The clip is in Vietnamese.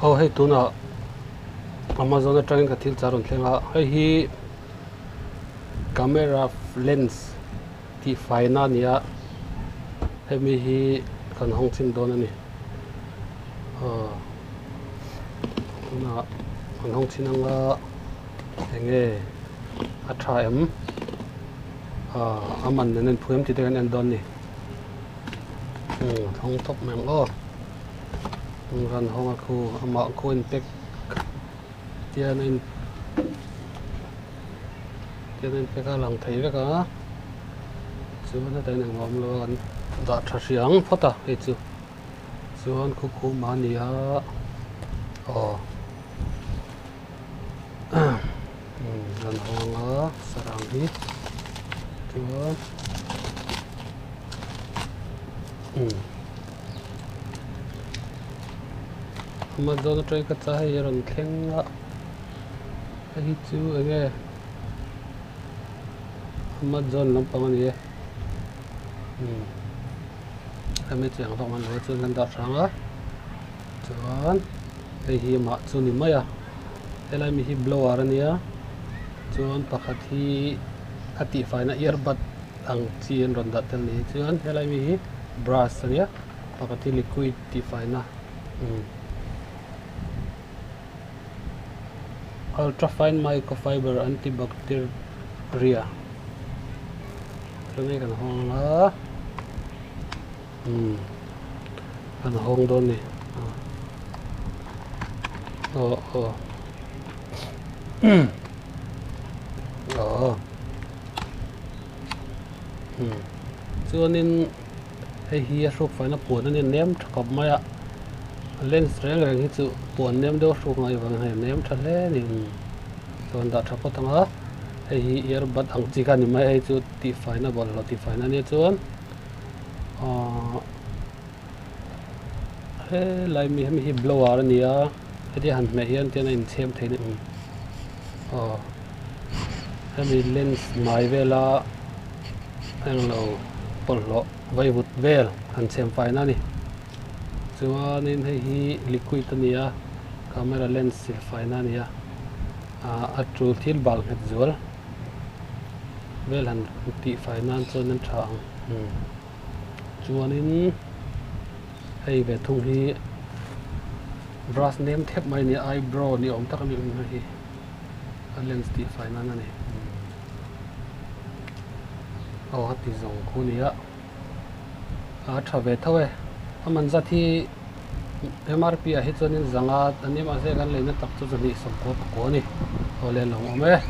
oh hei tuna Amazon atangin ka thil charon thlenga hei hi camera lens ti faina nia hemi hi kan hong chin don ani tuna kan hong chinanga enge atha em aman nen phuem ti te kan en don ni hong top meng o ran hong a khu ama khu in pek tian in pek a lang thei veka chu na tai nang mom lo an da tha siang phota he chu chuan khu ma ni ha ran hong a sarang hi chuan Amazon try ka cha hi ron thlenga hi chu enge Amazon lampang ani ame chang fa man lo chu nan da thanga chuan hei hi ma chu ni maya helai mi hi blower ania chuan pakhat hi ati faina earbud ang chin ron da tel ni chuan helai mi hi brush ania pakhat hi liquid ti faina ultrafine microfiber antibacteria ini kan hong la kan hong don ni chuanin hei hi a hruk faina puan ani nem thakap maya lens reng hi chu puan nem do hruk ngai wang he nem tha hle ni chuan da tha potanga hei hi earbud ang chi ka ni mai hei chu ti faina bol lo ti faina ni chuan he lai mi hi blower ania hedi han me hian tian in chem thein hemi lens mai vela englo pollo vai vut vel han chem faina ni chuanin hei hi liquid ania camera lens sil faina nia a trul thil bal het zual vel han ti faina chuan an thang chuanin hei ve thung hi brush name thep mai ni eyebrow ni om tak mi hi a lens ti faina na ni hati zong khu nia a tha ve thawe aman zathi MRP a hi chuanin zanga ani ma se kan leina tak chu ni som ko ni ole long ome